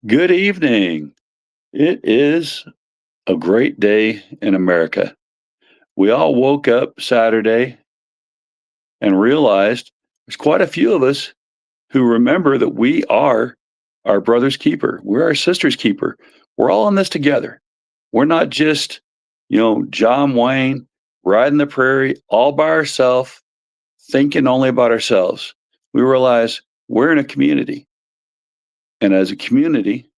Good evening. It is a great day in America. We all woke up Saturday and realized there's quite a few of us who remember that we are our brother's keeper. We're our sister's keeper. We're all in this together. We're not just, John Wayne riding the prairie all by ourselves, thinking only about ourselves. We realize we're in a community. And as a community,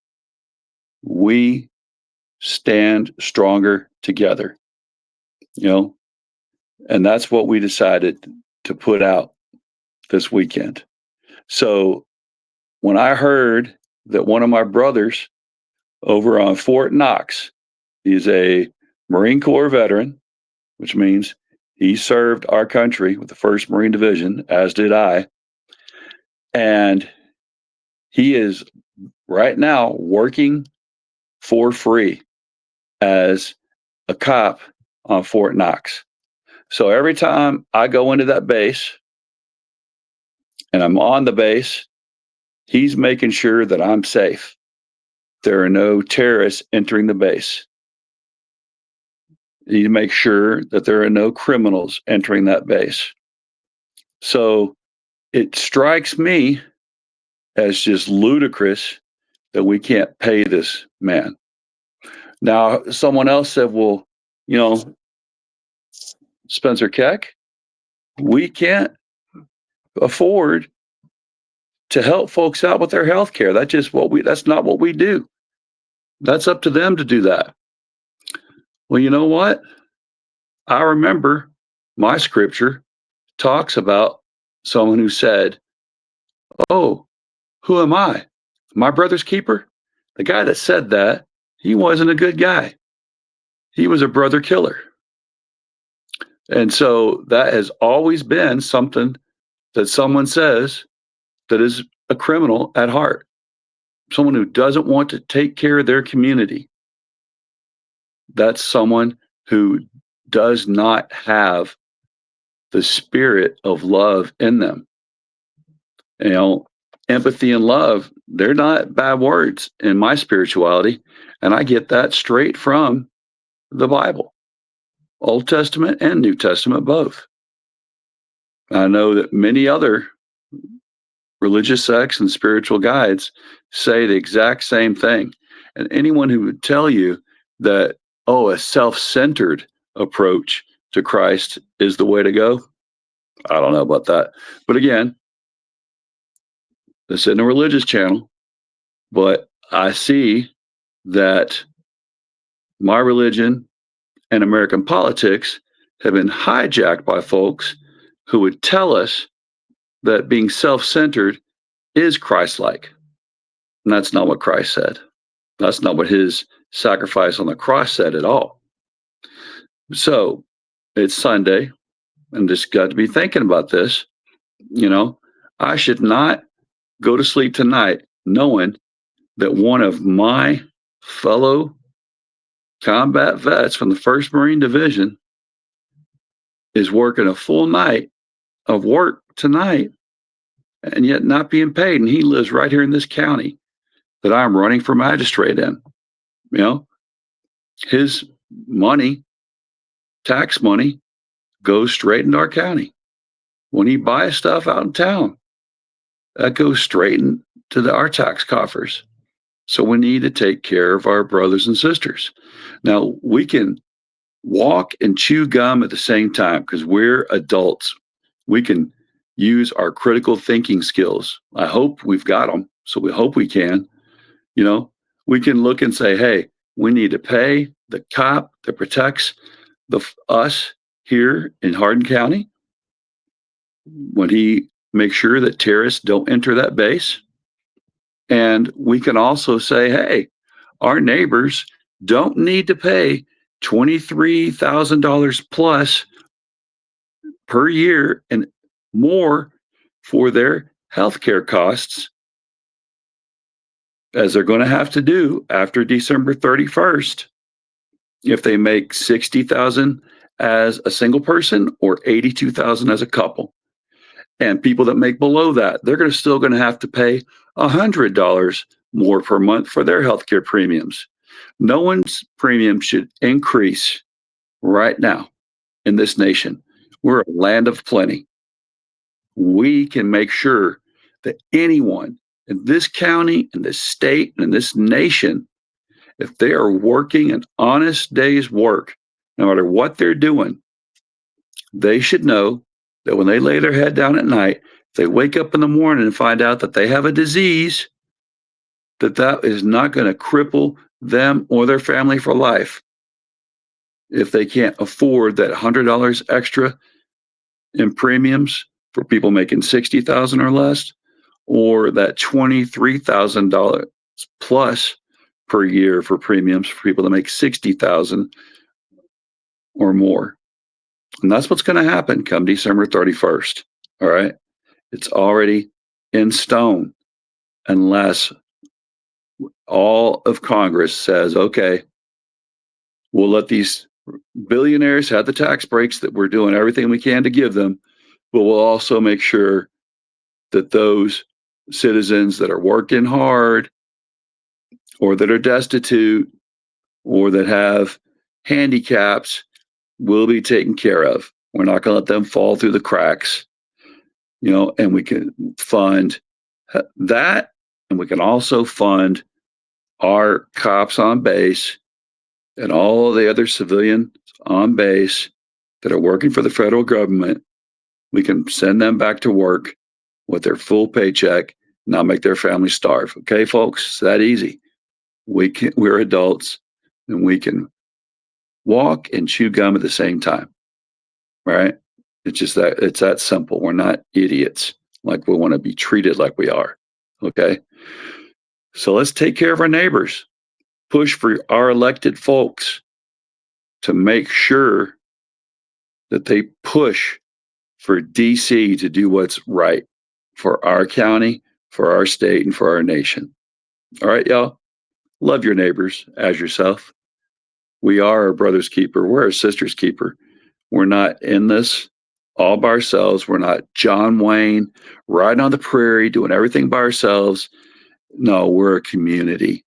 we stand stronger together, you know, and that's what we decided to put out this weekend. So when I heard that one of my brothers over on Fort Knox, he's a Marine Corps veteran, which means he served our country with the 1st Marine Division, as did I. And he is right now working for free as a cop on Fort Knox. So every time I go into that base and I'm on the base, he's making sure that I'm safe. There are no terrorists entering the base. You need to make sure that there are no criminals entering that base. So it strikes me as just ludicrous that we can't pay this man. Now, someone else said, well, you know, Spencer Keck, we can't afford to help folks out with their health care. That's not what we do. That's up to them to do that. Well, you know what? I remember my scripture talks about someone who said, oh, who am I? My brother's keeper? The guy that said that, he wasn't a good guy. He was a brother killer. And so that has always been something that someone says that is a criminal at heart, someone who doesn't want to take care of their community. That's someone who does not have the spirit of love in them. Empathy and love, they're not bad words in my spirituality. And I get that straight from the Bible, Old Testament and New Testament, both. I know that many other religious sects and spiritual guides say the exact same thing. And anyone who would tell you that, a self-centered approach to Christ is the way to go, I don't know about that. But again, this isn't a religious channel, but I see that my religion and American politics have been hijacked by folks who would tell us that being self-centered is Christ-like. And that's not what Christ said. That's not what his sacrifice on the cross said at all. So it's Sunday, and just got to be thinking about this. I should not go to sleep tonight knowing that one of my fellow combat vets from the 1st Marine Division is working a full night of work tonight and yet not being paid. And he lives right here in this county that I'm running for magistrate in. His money, tax money, goes straight into our county. When he buys stuff out in town, that goes straight into our tax coffers. So we need to take care of our brothers and sisters. Now, we can walk and chew gum at the same time because we're adults. We can use our critical thinking skills. I hope we've got them, so we hope we can. We can look and say, hey, we need to pay the cop that protects us here in Hardin County when he makes sure that terrorists don't enter that base. And we can also say, hey, our neighbors don't need to pay $23,000 plus per year and more for their healthcare costs, as they're going to have to do after December 31st if they make $60,000 as a single person or $82,000 as a couple. And people that make below that, they're still going to have to pay $100 more per month for their healthcare premiums. No one's premium should increase right now in this nation. We're a land of plenty. We can make sure that anyone in this county, in this state, and in this nation, if they are working an honest day's work, no matter what they're doing, they should know that when they lay their head down at night, if they wake up in the morning and find out that they have a disease, that is not going to cripple them or their family for life if they can't afford that $100 extra in premiums for people making 60,000 or less, or that $23,000 plus per year for premiums for people that make 60,000 or more. And that's what's going to happen come December 31st. All right. It's already in stone unless all of Congress says, okay, we'll let these billionaires have the tax breaks that we're doing everything we can to give them, but we'll also make sure that those citizens that are working hard or that are destitute or that have handicaps will be taken care of. We're not going to let them fall through the cracks, and we can fund that. And we can also fund our cops on base and all the other civilians on base that are working for the federal government. We can send them back to work with their full paycheck, not make their family starve. Okay, folks, it's that easy. We're adults and we can walk and chew gum at the same time, right? It's that simple. We're not idiots like we want to be treated like we are. Okay. So let's take care of our neighbors, push for our elected folks to make sure that they push for DC to do what's right for our county, for our state, and for our nation. All right, y'all. Love your neighbors as yourself. We are our brother's keeper. We're our sister's keeper. We're not in this all by ourselves. We're not John Wayne riding on the prairie doing everything by ourselves. No, we're a community.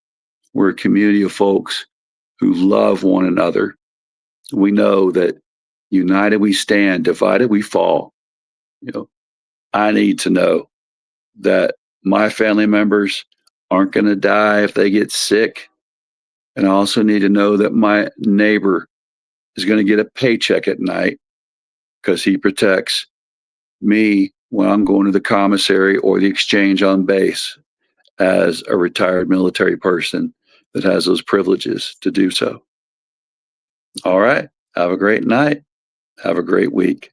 We're a community of folks who love one another. We know that united we stand, divided we fall. I need to know that my family members aren't going to die if they get sick. And I also need to know that my neighbor is going to get a paycheck at night because he protects me when I'm going to the commissary or the exchange on base as a retired military person that has those privileges to do so. All right. Have a great night. Have a great week.